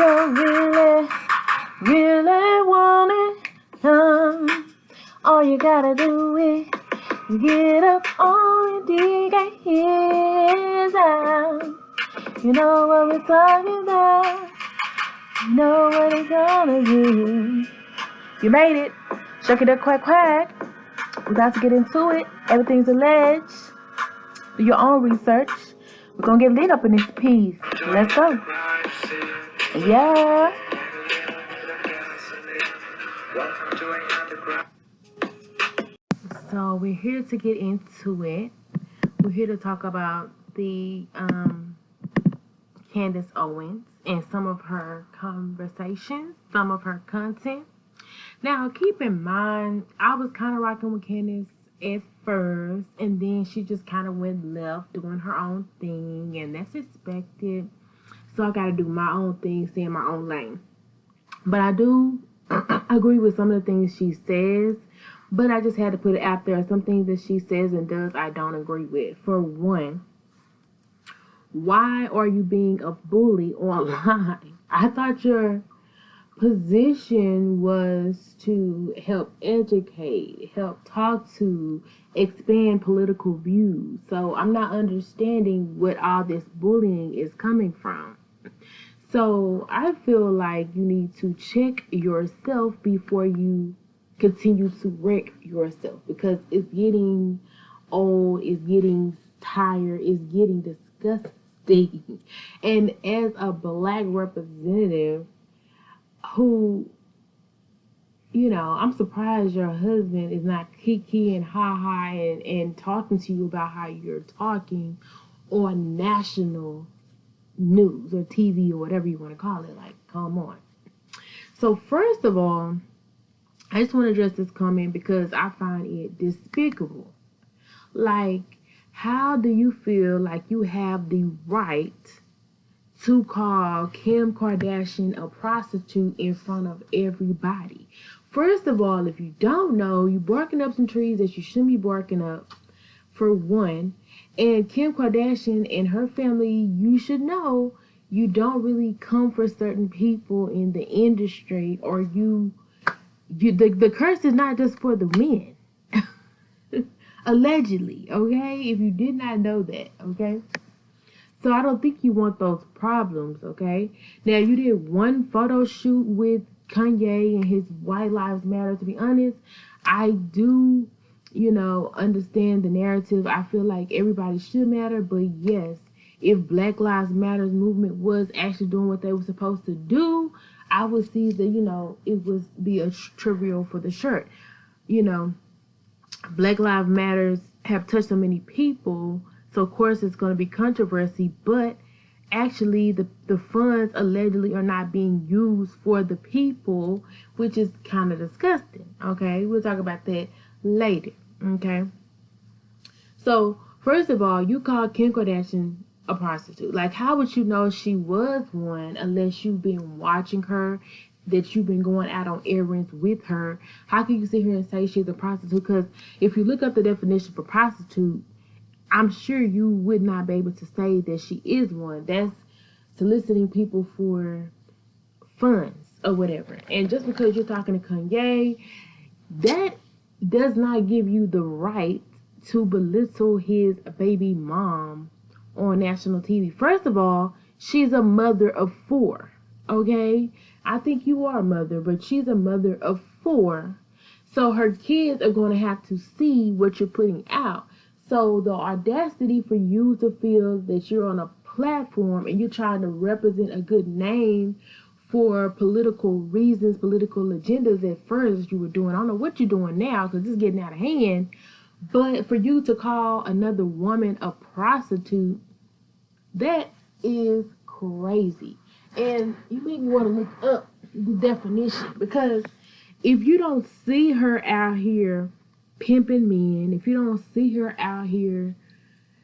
you really, really want it, all you gotta do is get up on your dig heels out. You know what we're talking about. You know what it's gonna do. You made it. Shuck it up, quack, quack. We got to get into it. Everything's alleged. Do your own research. We're gonna get lit up in this piece. Let's go. Yeah. So we're here to get into it. We're here to talk about the Candance Owens and some of her conversations, some of her content. Now, keep in mind, I was kind of rocking with Candance at first, and then she just kind of went left doing her own thing, and that's expected. So I got to do my own thing, stay in my own lane. But I do agree with some of the things she says, but I just had to put it out there. Some things that she says and does, I don't agree with. For one, why are you being a bully online? I thought your position was to help educate, help talk to, expand political views. So I'm not understanding what all this bullying is coming from. So I feel like you need to check yourself before you continue to wreck yourself, because it's getting old, it's getting tired, it's getting disgusting. And as a Black representative who, you know, I'm surprised your husband is not kiki and ha-ha and talking to you about how you're talking on national news or TV or whatever you want to call it. Like, come on. So first of all, I just want to address this comment because I find it despicable. Like, how do you feel like you have the right to call Kim Kardashian a prostitute in front of everybody? First of all, if you don't know, you're barking up some trees that you shouldn't be barking up, for one. And Kim Kardashian and her family, you should know, you don't really come for certain people in the industry, or the curse is not just for the men. Allegedly, okay? If you did not know that, okay? So I don't think you want those problems, okay? Now, you did one photo shoot with Kanye and his White Lives Matter. To be honest, I do, understand the narrative. I feel like everybody should matter, but yes, if Black Lives Matter movement was actually doing what they were supposed to do, I would see that, it would be a trivial for the shirt. Black Lives Matters have touched so many people, so of course it's going to be controversy, but actually the funds allegedly are not being used for the people, which is kind of disgusting, okay? We'll talk about that later, okay? So, first of all, you call Kim Kardashian a prostitute. Like, how would you know she was one unless you've been watching her, that you've been going out on errands with her? How can you sit here and say she's a prostitute? Because if you look up the definition for prostitute, I'm sure you would not be able to say that she is one. That's soliciting people for funds or whatever. And just because you're talking to Kanye, that does not give you the right to belittle his baby mom on national TV. First of all, she's a mother of 4, okay? I think you are a mother, but she's a mother of 4. So her kids are going to have to see what you're putting out. So the audacity for you to feel that you're on a platform and you're trying to represent a good name for political reasons, political agendas at first you were doing. I don't know what you're doing now because it's getting out of hand. But for you to call another woman a prostitute, that is crazy. And you make me want to look up the definition, because if you don't see her out here pimping men, if you don't see her out here,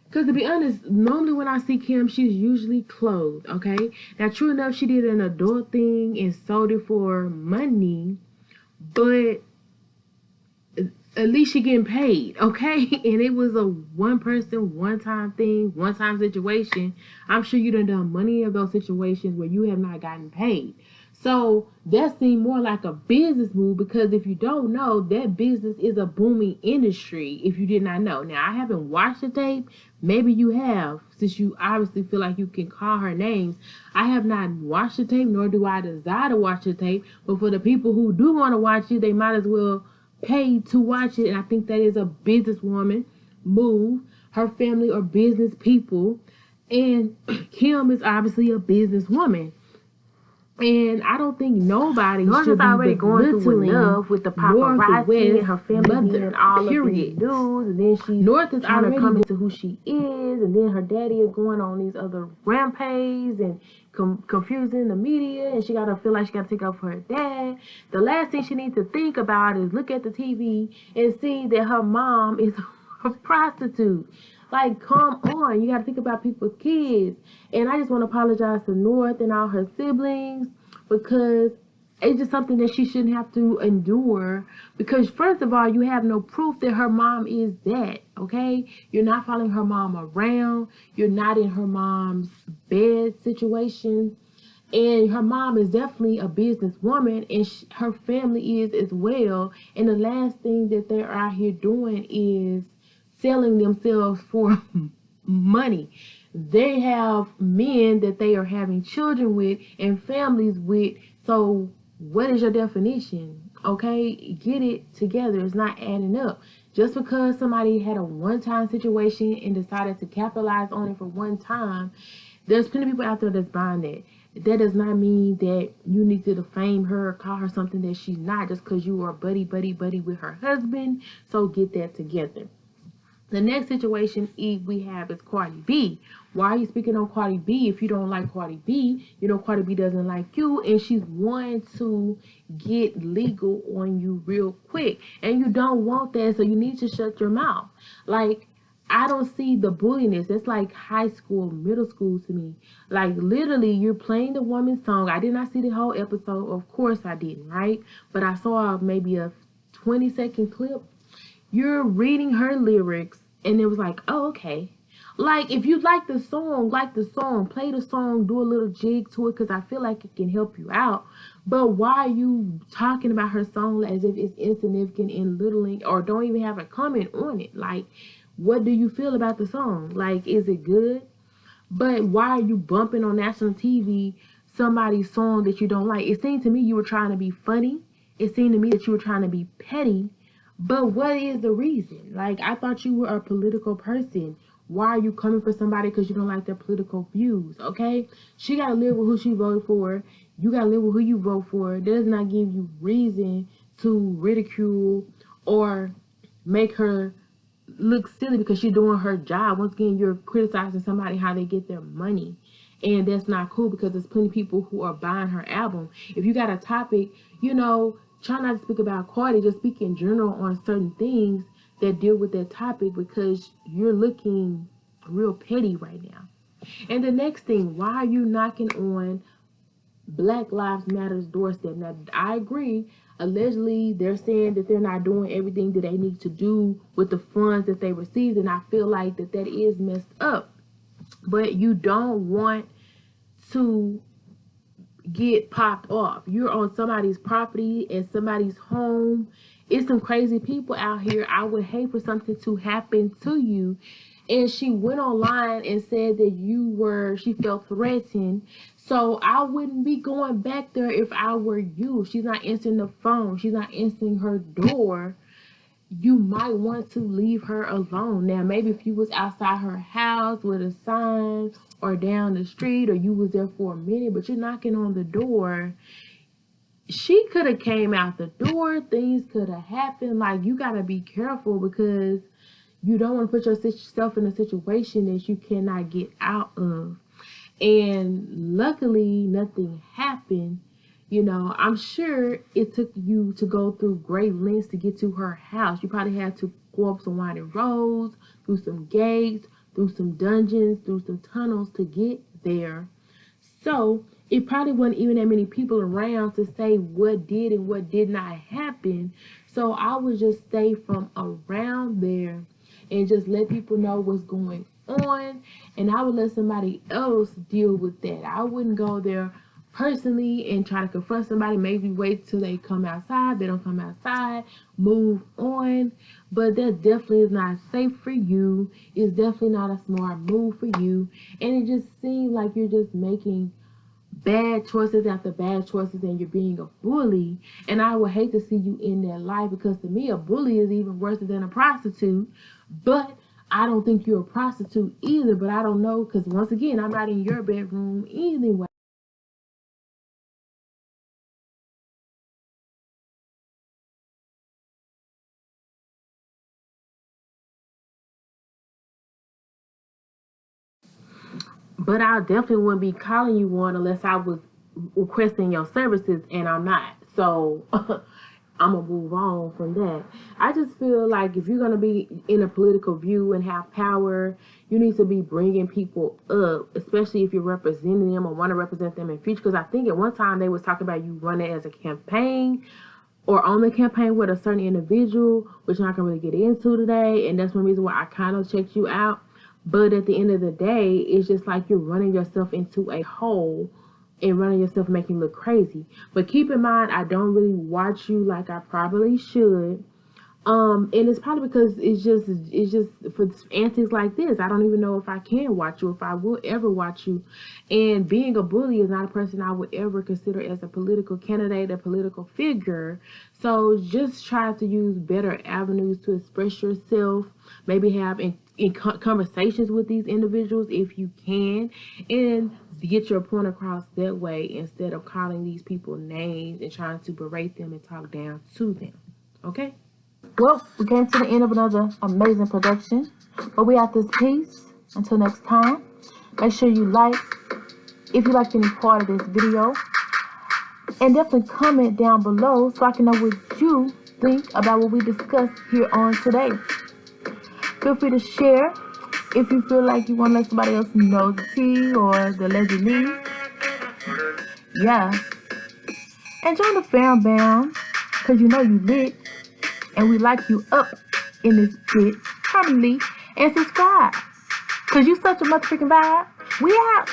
because to be honest, normally when I see Kim, she's usually clothed, okay? Now, true enough, she did an adult thing and sold it for money, but at least she getting paid, okay? And it was a one person, one time thing, one time situation. I'm sure you done many of those situations where you have not gotten paid. So that seemed more like a business move, because if you don't know, that business is a booming industry if you did not know. Now, I haven't watched the tape. Maybe you have, since you obviously feel like you can call her names. I have not watched the tape, nor do I desire to watch the tape. But for the people who do want to watch it, they might as well pay to watch it. And I think that is a businesswoman move. Her family are business people. And Kim is obviously a businesswoman. And I don't think nobody should be already going through enough with the paparazzi and her family being all period. Up in the news, and then she's North is trying to come into who she is, and then her daddy is going on these other rampages and confusing the media, and she gotta feel like she gotta take up for her dad. The last thing she needs to think about is look at the TV and see that her mom is a prostitute. Like, come on. You got to think about people's kids. And I just want to apologize to North and all her siblings, because it's just something that she shouldn't have to endure. Because, first of all, you have no proof that her mom is that, okay? You're not following her mom around. You're not in her mom's bed situation. And her mom is definitely a businesswoman, and her family is as well. And the last thing that they're out here doing is selling themselves for money. They have men that they are having children with and families with. So what is your definition? Okay, get it together. It's not adding up. Just because somebody had a one-time situation and decided to capitalize on it for one time, there's plenty of people out there that's buying that. That does not mean that you need to defame her or call her something that she's not, just because you are buddy with her husband. So get that together. The next situation we have is Cardi B. Why are you speaking on Cardi B if you don't like Cardi B? You know Cardi B doesn't like you, and she's wanting to get legal on you real quick. And you don't want that, so you need to shut your mouth. Like, I don't see the bulliness. It's like high school, middle school to me. Like, literally, you're playing the woman's song. I did not see the whole episode. Of course I didn't, right? But I saw maybe a 20-second clip. You're reading her lyrics, and it was like, oh, okay. Like, if you like the song, play the song, do a little jig to it, because I feel like it can help you out. But why are you talking about her song as if it's insignificant and littling, or don't even have a comment on it? Like, what do you feel about the song? Like, is it good? But why are you bumping on national TV somebody's song that you don't like? It seemed to me you were trying to be funny. It seemed to me that you were trying to be petty. But what is the reason? Like, I thought you were a political person. Why are you coming for somebody because you don't like their political views, okay? She got to live with who she voted for. You got to live with who you vote for. That does not give you reason to ridicule or make her look silly because she's doing her job. Once again, you're criticizing somebody how they get their money. And that's not cool, because there's plenty of people who are buying her album. If you got a topic, try not to speak about Cardi, just speak in general on certain things that deal with that topic, because you're looking real petty right now. And the next thing, why are you knocking on Black Lives Matter's doorstep? Now, I agree. Allegedly, they're saying that they're not doing everything that they need to do with the funds that they received, and I feel like that is messed up. But you don't want to get popped off. You're on somebody's property and somebody's home. It's some crazy people out here. I would hate for something to happen to you. And she went online and said that she felt threatened. So I wouldn't be going back there if I were you. She's not answering the phone. She's not answering her door. You might want to leave her alone. Now, maybe if you was outside her house with a sign, or down the street, or you was there for a minute, but you're knocking on the door, she could have came out the door. Things could have happened. Like, you got to be careful, because you don't want to put yourself in a situation that you cannot get out of. And luckily, nothing happened. I'm sure it took you to go through great lengths to get to her house. You probably had to go up some winding roads, through some gates, through some dungeons, through some tunnels to get there. So it probably wasn't even that many people around to say what did and what did not happen. So I would just stay from around there and just let people know what's going on, and I would let somebody else deal with that. I wouldn't go there personally and try to confront somebody. Maybe wait till they come outside. They don't come outside, move on. But that definitely is not safe for you. It's definitely not a smart move for you. And it just seems like you're just making bad choices after bad choices, and you're being a bully. And I would hate to see you in that life, because to me a bully is even worse than a prostitute. But I don't think you're a prostitute either, but I don't know, because once again, I'm not in your bedroom anyway. But I definitely wouldn't be calling you one unless I was requesting your services, and I'm not. So I'm gonna move on from that. I just feel like if you're gonna be in a political view and have power, you need to be bringing people up, especially if you're representing them or want to represent them in the future. Because I think at one time they was talking about you running as a campaign or on the campaign with a certain individual, which I'm not gonna really get into today. And that's one reason why I kind of checked you out. But at the end of the day, it's just like you're running yourself into a hole and running yourself, making you look crazy. But keep in mind, I don't really watch you like I probably should. And it's probably because it's just for antics like this. I don't even know if I can watch you, if I will ever watch you. And being a bully is not a person I would ever consider as a political candidate, a political figure. So just try to use better avenues to express yourself. Maybe have in conversations with these individuals if you can, and get your point across that way, instead of calling these people names and trying to berate them and talk down to them. Okay? Well, we came to the end of another amazing production. But we at this piece. Until next time, make sure you like if you liked any part of this video. And definitely comment down below so I can know what you think about what we discussed here on today. Feel free to share if you feel like you want to let somebody else know the tea or the allegedly. Yeah. And join the fam bam, because you know you lit. And we like you up in this bit, probably, and subscribe, because you such a motherfucking vibe. We out.